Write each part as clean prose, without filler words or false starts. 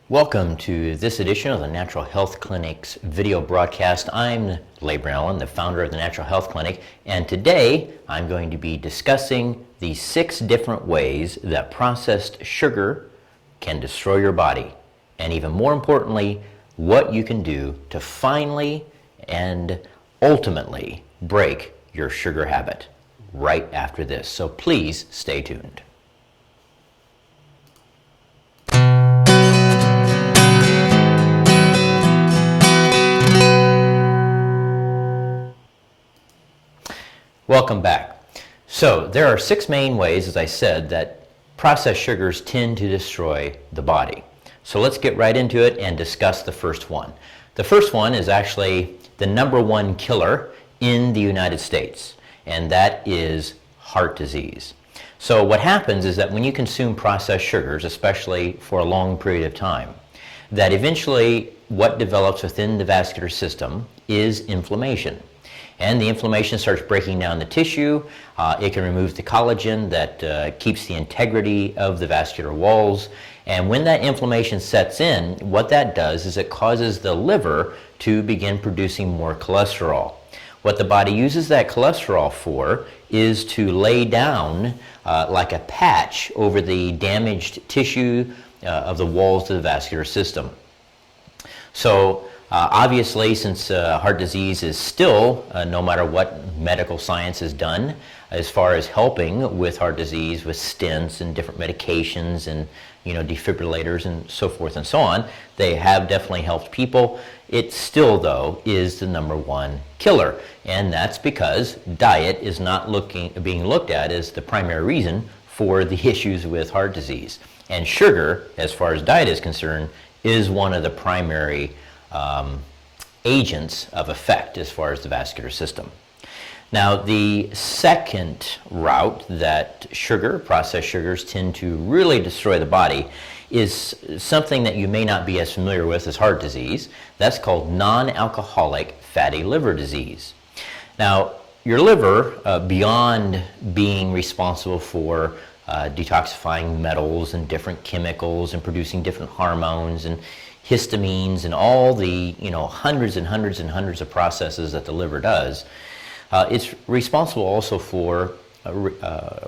Welcome to this edition of the Natural Health Clinic's video broadcast. I'm Labor Allen, the founder of the Natural Health Clinic, and today I'm going to be discussing the 6 different ways that processed sugar can destroy your body, and even more importantly, what you can do to finally and ultimately break your sugar habit right after this. So please stay tuned. Welcome back. So there are 6 main ways, as I said, that processed sugars tend to destroy the body. So let's get right into it and discuss the first one. The first one is actually the #1 killer in the United States, and that is heart disease. So what happens is that when you consume processed sugars, especially for a long period of time, that eventually what develops within the vascular system is inflammation. And the inflammation starts breaking down the tissue. It can remove the collagen that keeps the integrity of the vascular walls. And when that inflammation sets in, what that does is it causes the liver to begin producing more cholesterol. What the body uses that cholesterol for is to lay down like a patch over the damaged tissue of the walls of the vascular system. So obviously, since heart disease is still, no matter what medical science has done, as far as helping with heart disease, with stents and different medications and defibrillators and so forth and so on, they have definitely helped people. It still, though, is the #1 killer, and that's because diet is not being looked at as the primary reason for the issues with heart disease. And sugar, as far as diet is concerned, is one of the primary agents of effect as far as the vascular system. Now, the second route that processed sugars tend to really destroy the body is something that you may not be as familiar with as heart disease. That's called non-alcoholic fatty liver disease. Now, your liver, beyond being responsible for detoxifying metals and different chemicals and producing different hormones and histamines and all the hundreds and hundreds and hundreds of processes that the liver does, it's responsible also for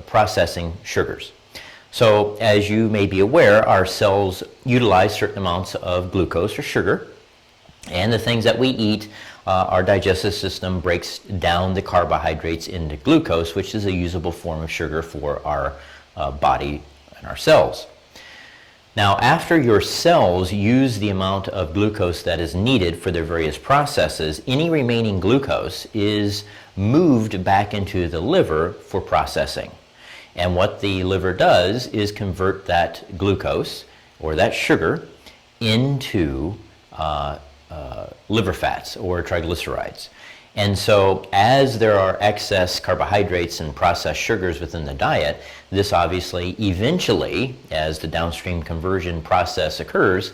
processing sugars. So as you may be aware, our cells utilize certain amounts of glucose or sugar, and the things that we eat, our digestive system breaks down the carbohydrates into glucose, which is a usable form of sugar for our body and our cells. Now, after your cells use the amount of glucose that is needed for their various processes, any remaining glucose is moved back into the liver for processing. And what the liver does is convert that glucose or that sugar into liver fats or triglycerides. And so as there are excess carbohydrates and processed sugars within the diet, this obviously eventually, as the downstream conversion process occurs,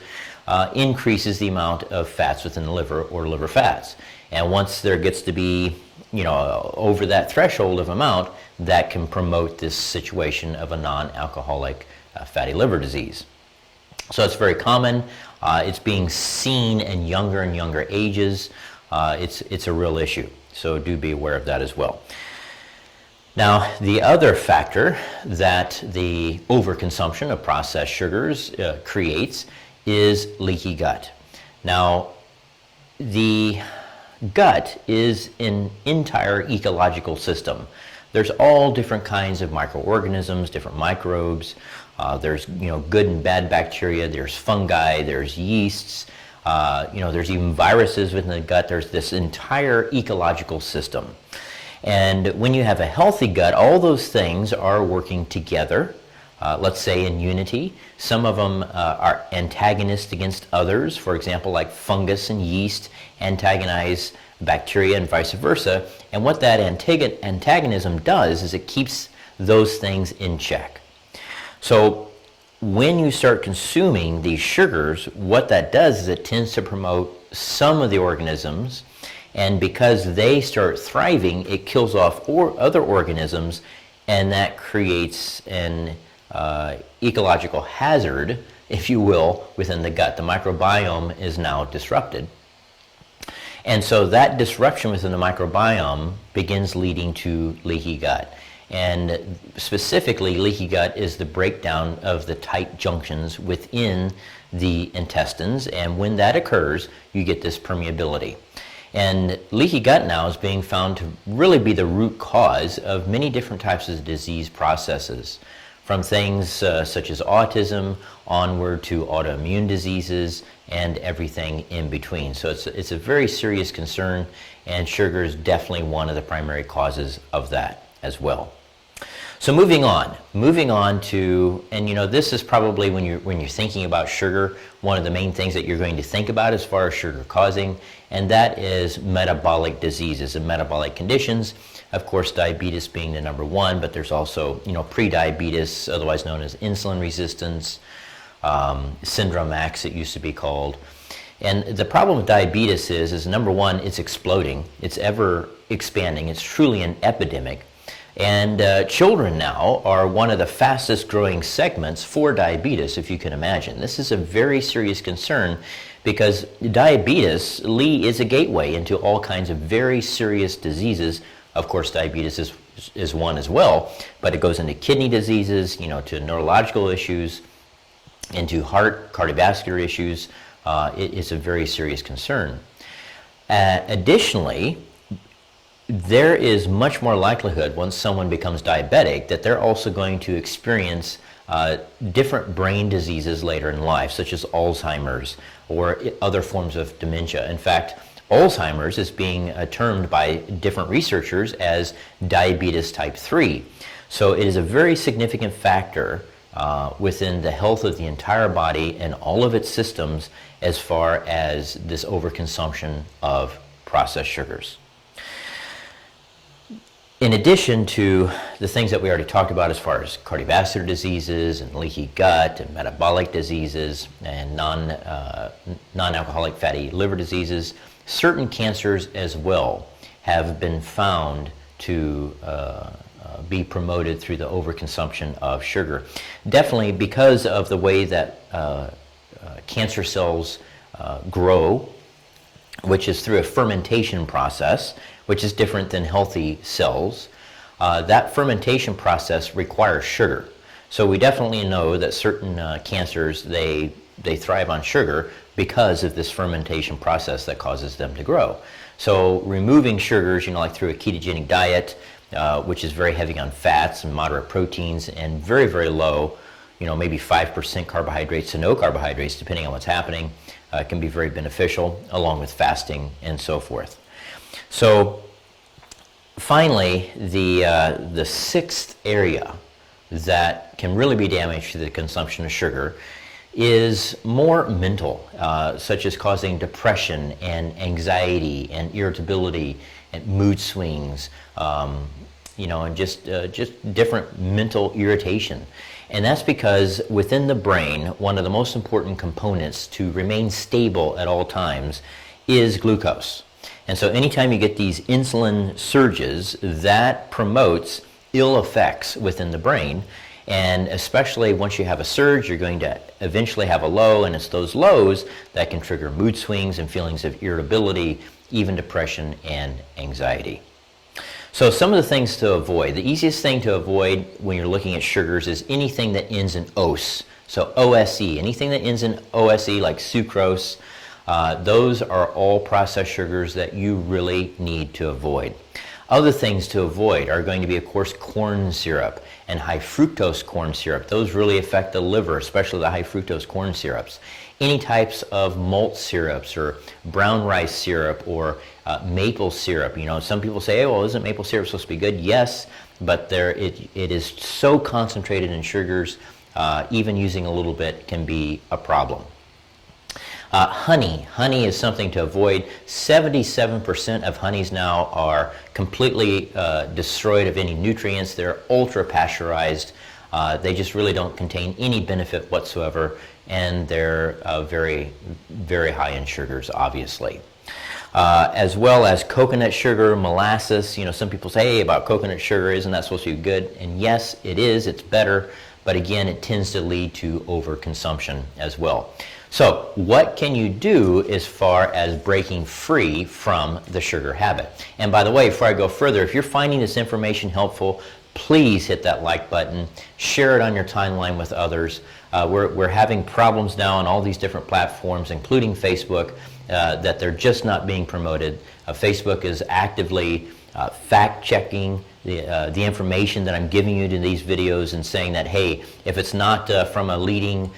increases the amount of fats within the liver or liver fats. And once there gets to be, over that threshold of amount, that can promote this situation of a non-alcoholic fatty liver disease. So it's very common. It's being seen in younger and younger ages. It's a real issue, so do be aware of that as well. Now, the other factor that the overconsumption of processed sugars creates is leaky gut. Now, the gut is an entire ecological system. There's all different kinds of microorganisms, different microbes. There's good and bad bacteria. There's fungi. There's yeasts. There's even viruses within the gut. There's this entire ecological system. And when you have a healthy gut, all those things are working together, let's say in unity. Some of them are antagonists against others. For example, like fungus and yeast antagonize bacteria and vice versa. And what that antagonism does is it keeps those things in check. So when you start consuming these sugars, what that does is it tends to promote some of the organisms, and because they start thriving, it kills off other organisms, and that creates an ecological hazard if you will, within the gut. The microbiome is now disrupted. And so that disruption within the microbiome begins leading to leaky gut. And specifically, leaky gut is the breakdown of the tight junctions within the intestines. And when that occurs, you get this permeability. And leaky gut now is being found to really be the root cause of many different types of disease processes, from things such as autism onward to autoimmune diseases and everything in between. So it's a very serious concern, and sugar is definitely one of the primary causes of that as well. So moving on to, and you know, this is probably when you're thinking about sugar, one of the main things that you're going to think about as far as sugar causing, and that is metabolic diseases and metabolic conditions. Of course, diabetes being the number one, but there's also, you know, pre-diabetes, otherwise known as insulin resistance, syndrome X, it used to be called. And the problem with diabetes is number one, it's exploding. It's ever expanding. It's truly an epidemic. And children now are one of the fastest growing segments for diabetes, if you can imagine. This is a very serious concern because diabetes, Lee, is a gateway into all kinds of very serious diseases. Of course, diabetes is one as well, but it goes into kidney diseases, you know, to neurological issues, into heart, cardiovascular issues. It is a very serious concern. Additionally, there is much more likelihood once someone becomes diabetic that they're also going to experience different brain diseases later in life, such as Alzheimer's or other forms of dementia. In fact, Alzheimer's is being termed by different researchers as diabetes type 3. So it is a very significant factor within the health of the entire body and all of its systems as far as this overconsumption of processed sugars. In addition to the things that we already talked about as far as cardiovascular diseases and leaky gut and metabolic diseases and non-alcoholic fatty liver diseases, certain cancers as well have been found to be promoted through the overconsumption of sugar. Definitely because of the way that cancer cells grow, which is through a fermentation process, which is different than healthy cells. That fermentation process requires sugar. So we definitely know that certain cancers, they thrive on sugar because of this fermentation process that causes them to grow. So removing sugars, you know, like through a ketogenic diet, which is very heavy on fats and moderate proteins and very, very low, you know, maybe 5% carbohydrates to no carbohydrates, depending on what's happening, can be very beneficial, along with fasting and so forth. So finally, the sixth area that can really be damaged to the consumption of sugar is more mental, such as causing depression and anxiety and irritability and mood swings, you know, and just different mental irritation. And that's because within the brain, one of the most important components to remain stable at all times is glucose. And so anytime you get these insulin surges, that promotes ill effects within the brain. And especially once you have a surge, you're going to eventually have a low, and it's those lows that can trigger mood swings and feelings of irritability, even depression and anxiety. So some of the things to avoid. The easiest thing to avoid when you're looking at sugars is anything that ends in OSE. So OSE, anything that ends in OSE like sucrose, those are all processed sugars that you really need to avoid. Other things to avoid are going to be, of course, corn syrup and high fructose corn syrup. Those really affect the liver, especially the high fructose corn syrups. Any types of malt syrups or brown rice syrup or maple syrup. You know, some people say, hey, well, isn't maple syrup supposed to be good? Yes, but it is so concentrated in sugars, even using a little bit can be a problem. Honey is something to avoid. 77% of honeys now are completely destroyed of any nutrients. They're ultra pasteurized. They just really don't contain any benefit whatsoever, and they're very, very high in sugars, obviously. As well as coconut sugar, molasses. You know, some people say, hey, about coconut sugar, isn't that supposed to be good? And yes, it is. It's better. but again, it tends to lead to overconsumption as well. So what can you do as far as breaking free from the sugar habit? And by the way, before I go further, if you're finding this information helpful, please hit that like button, share it on your timeline with others. We're having problems now on all these different platforms, including Facebook, that they're just not being promoted. Facebook is actively fact-checking the information that I'm giving you to these videos and saying that, hey, if it's not from a leading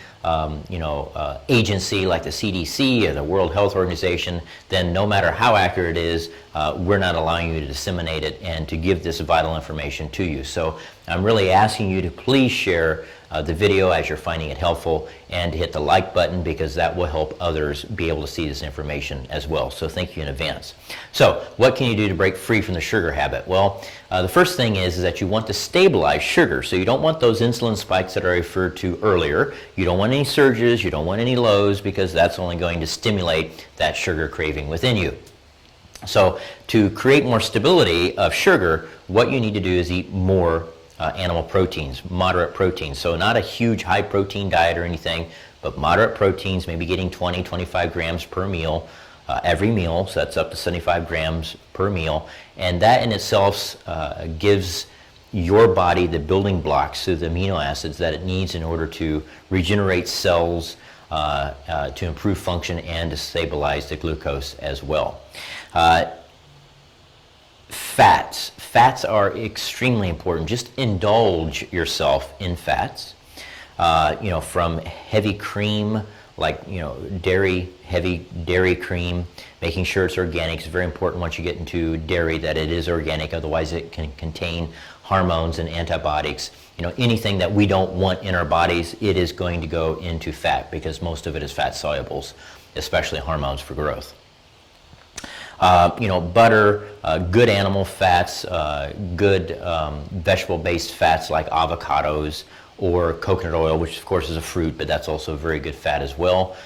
agency like the CDC or the World Health Organization, then no matter how accurate it is, we're not allowing you to disseminate it and to give this vital information to you. So I'm really asking you to please share the video as you're finding it helpful, and hit the like button, because that will help others be able to see this information as well. So thank you in advance. So what can you do to break free from the sugar habit? Well, the first thing is that you want to stabilize sugar. So you don't want those insulin spikes that I referred to earlier. You don't want any surges, you don't want any lows, because that's only going to stimulate that sugar craving within you. So to create more stability of sugar, what you need to do is eat more animal proteins, moderate proteins. So not a huge high protein diet or anything, but moderate proteins, maybe getting 20, 25 grams per meal, every meal. So that's up to 75 grams per meal. And that in itself gives your body the building blocks, so the amino acids that it needs in order to regenerate cells, to improve function, and to stabilize the glucose as well. Fats are extremely important. Just indulge yourself in fats. From heavy cream, like heavy dairy cream, making sure it's organic. It's very important once you get into dairy that it is organic, otherwise it can contain hormones and antibiotics. Anything that we don't want in our bodies, it is going to go into fat, because most of it is fat solubles, especially hormones for growth. Butter, good animal fats, good vegetable-based fats like avocados or coconut oil, which of course is a fruit, but that's also a very good fat as well.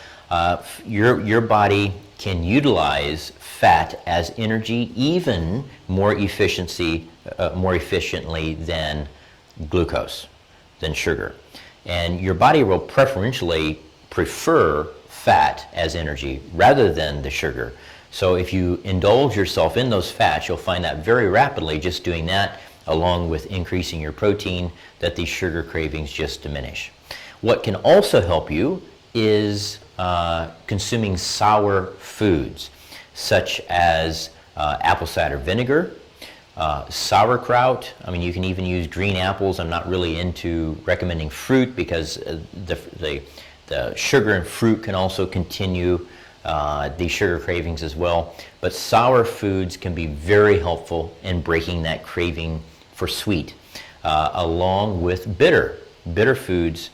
Your body can utilize fat as energy even more efficiently than glucose, than sugar. And your body will preferentially prefer fat as energy rather than the sugar. So if you indulge yourself in those fats, you'll find that very rapidly, just doing that along with increasing your protein, that these sugar cravings just diminish. What can also help you is consuming sour foods, such as apple cider vinegar, sauerkraut. I mean, you can even use green apples. I'm not really into recommending fruit, because the sugar in fruit can also continue these sugar cravings as well. But sour foods can be very helpful in breaking that craving for sweet, along with bitter foods.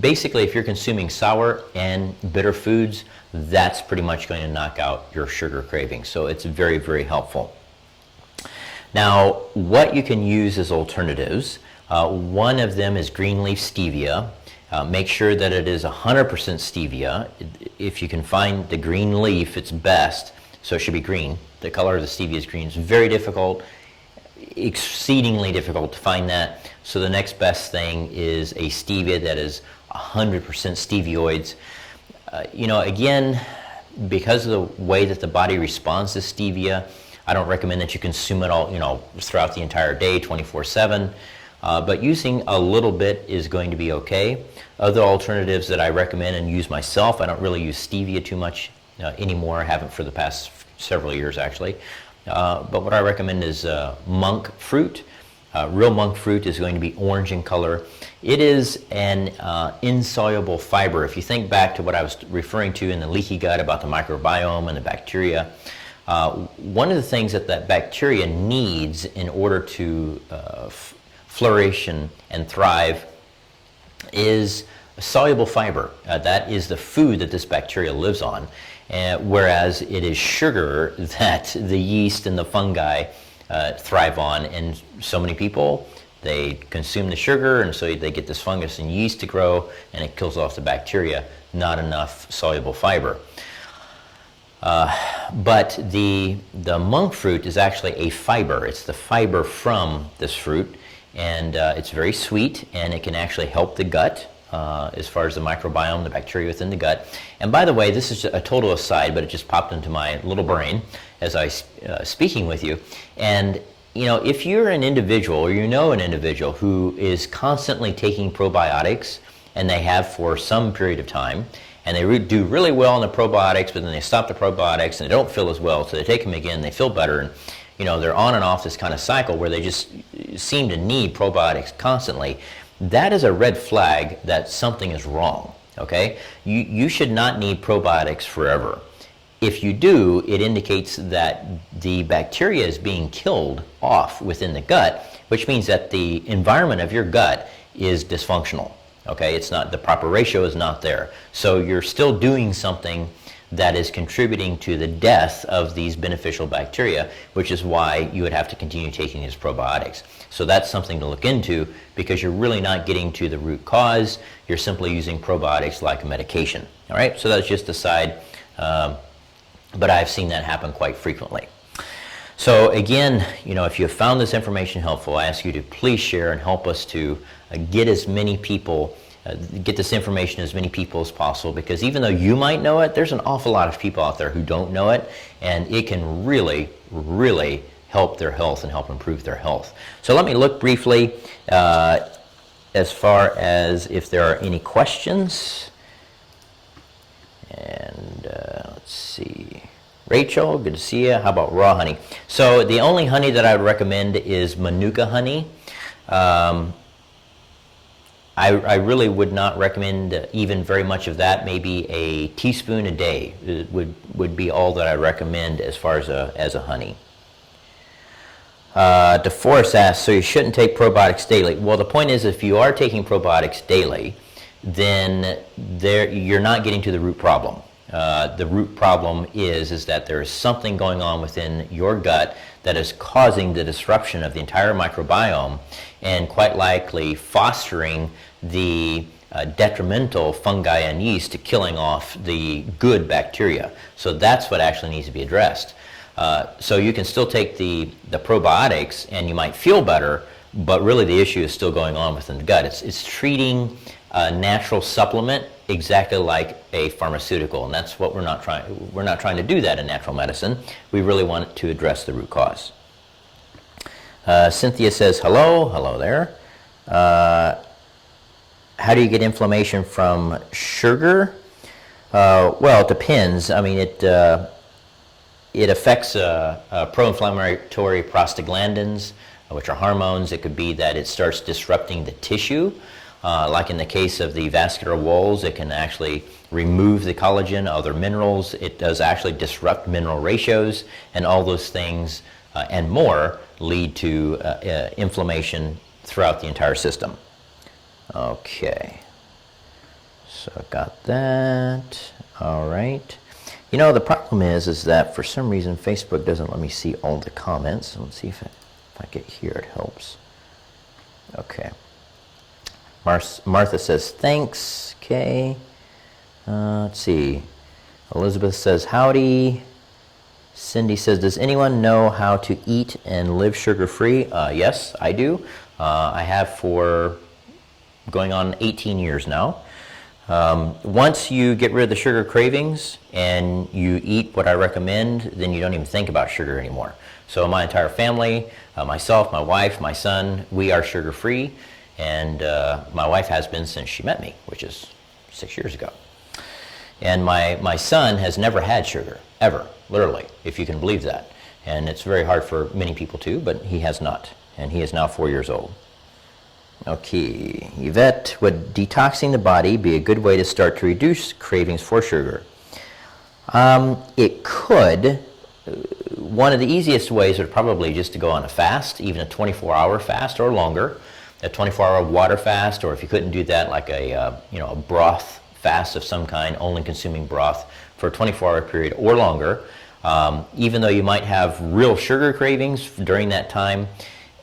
Basically, if you're consuming sour and bitter foods, that's pretty much going to knock out your sugar craving. So it's very, very helpful. Now, what you can use as alternatives, one of them is green leaf stevia. Make sure that it is 100% stevia. If you can find the green leaf, it's best. So it should be green. The color of the stevia is green. It's very difficult, exceedingly difficult to find that. So the next best thing is a stevia that is 100% stevioids. Again, because of the way that the body responds to stevia, I don't recommend that you consume it all, throughout the entire day, 24/7. But using a little bit is going to be okay. Other alternatives that I recommend and use myself, I don't really use stevia too much anymore. I haven't for the past several years, actually. But what I recommend is monk fruit. Real monk fruit is going to be orange in color. It is an insoluble fiber. If you think back to what I was referring to in the leaky gut about the microbiome and the bacteria, one of the things that bacteria needs in order to flourish and thrive is soluble fiber. That is the food that this bacteria lives on, whereas it is sugar that the yeast and the fungi thrive on. And so many people, they consume the sugar, and so they get this fungus and yeast to grow, and it kills off the bacteria. Not enough soluble fiber. But the monk fruit is actually a fiber. It's the fiber from this fruit. and it's very sweet, and it can actually help the gut as far as the microbiome, the bacteria within the gut. And by the way, this is a total aside, but it just popped into my little brain as I speaking with you. And you know, if you're an individual, or you know an individual who is constantly taking probiotics, and they have for some period of time, and they do really well on the probiotics, but then they stop the probiotics and they don't feel as well, so they take them again, they feel better, and you know, they're on and off this kind of cycle where they just seem to need probiotics constantly. That is a red flag that something is wrong, okay? You should not need probiotics forever. If you do, it indicates that the bacteria is being killed off within the gut, which means that the environment of your gut is dysfunctional. Okay, it's not, the proper ratio is not there. So you're still doing something that is contributing to the death of these beneficial bacteria, which is why you would have to continue taking these probiotics. So that's something to look into, because you're really not getting to the root cause. You're simply using probiotics like a medication. All right, so that's just a side, but I've seen that happen quite frequently. So again, you know, if you have found this information helpful, I ask you to please share and help us to get as many people, get this information to as many people as possible, because even though you might know it, there's an awful lot of people out there who don't know it, and it can really, really help their health and help improve their health. So let me look briefly as far as if there are any questions. And let's see. Rachel, good to see you. How about raw honey? So the only honey that I would recommend is Manuka honey. I really would not recommend even very much of that. Maybe a teaspoon a day would be all that I recommend as far as a honey. DeForest asks, so you shouldn't take probiotics daily. Well, the point is, if you are taking probiotics daily, then you're not getting to the root problem. The root problem is that there is something going on within your gut that is causing the disruption of the entire microbiome, and quite likely fostering the detrimental fungi and yeast to killing off the good bacteria. So that's what actually needs to be addressed. So you can still take the probiotics and you might feel better, but really the issue is still going on within the gut. It's treating a natural supplement exactly like a pharmaceutical, and that's what we're not trying to do that in natural medicine. We really want to address the root cause. Cynthia says, hello there. How do you get inflammation from sugar? Well, it depends. I mean, it affects pro-inflammatory prostaglandins, which are hormones. It could be that it starts disrupting the tissue. Like in the case of the vascular walls, it can actually remove the collagen, other minerals. It does actually disrupt mineral ratios, and all those things and more lead to inflammation throughout the entire system. Okay, so I got that. All right. You know, the problem is that for some reason Facebook doesn't let me see all the comments. Let's see if I get here, it helps. Okay. Martha says, thanks, Kay. Let's see. Elizabeth says, howdy. Cindy says, does anyone know how to eat and live sugar-free? Yes, I do. I have for going on 18 years now. Once you get rid of the sugar cravings and you eat what I recommend, then you don't even think about sugar anymore. So my entire family, myself, my wife, my son, we are sugar-free. And my wife has been since she met me, which is 6 years ago. And my son has never had sugar, ever, literally, if you can believe that. And it's very hard for many people too, but he has not. And he is now 4 years old. Okay, Yvette, would detoxing the body be a good way to start to reduce cravings for sugar? It could. One of the easiest ways would probably just to go on a fast, even a 24-hour fast or longer. A 24-hour water fast, or if you couldn't do that, like a broth fast of some kind, only consuming broth for a 24-hour period or longer. Even though you might have real sugar cravings during that time.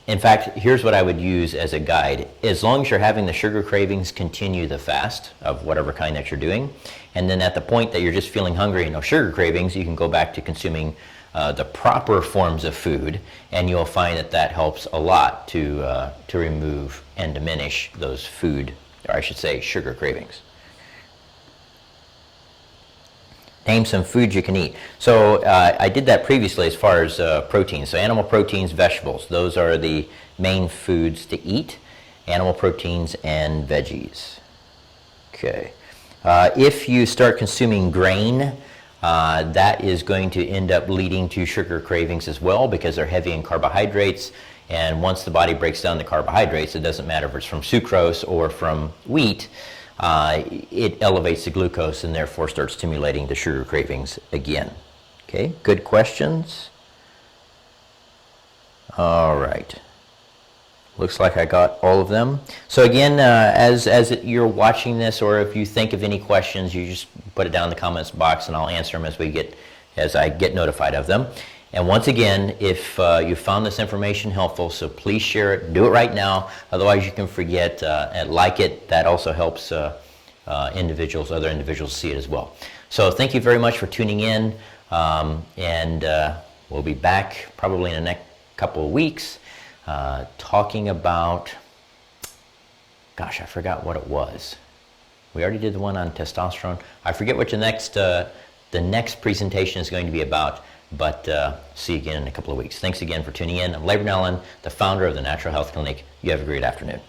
In fact, here's what I would use as a guide. As long as you're having the sugar cravings, continue the fast of whatever kind that you're doing. And then at the point that you're just feeling hungry and no sugar cravings, you can go back to consuming the proper forms of food, and you'll find that that helps a lot to remove and diminish those food, or I should say sugar cravings. Name some foods you can eat. So I did that previously as far as proteins. So animal proteins, vegetables, those are the main foods to eat. Animal proteins and veggies. Okay. If you start consuming grain, that is going to end up leading to sugar cravings as well, because they're heavy in carbohydrates. And once the body breaks down the carbohydrates, it doesn't matter if it's from sucrose or from wheat, it elevates the glucose and therefore starts stimulating the sugar cravings again. Okay, good questions. All right. Looks like I got all of them. So again, as you're watching this, or if you think of any questions, you just put it down in the comments box, and I'll answer them as I get notified of them. And once again, if you found this information helpful, so please share it. Do it right now. Otherwise, you can forget. And like it. That also helps other individuals see it as well. So thank you very much for tuning in, and we'll be back probably in the next couple of weeks. Talking about, gosh, I forgot what it was. We already did the one on testosterone. I forget what the next presentation is going to be about, but see you again in a couple of weeks. Thanks again for tuning in. I'm Labor Allen, the founder of the Natural Health Clinic. You have a great afternoon.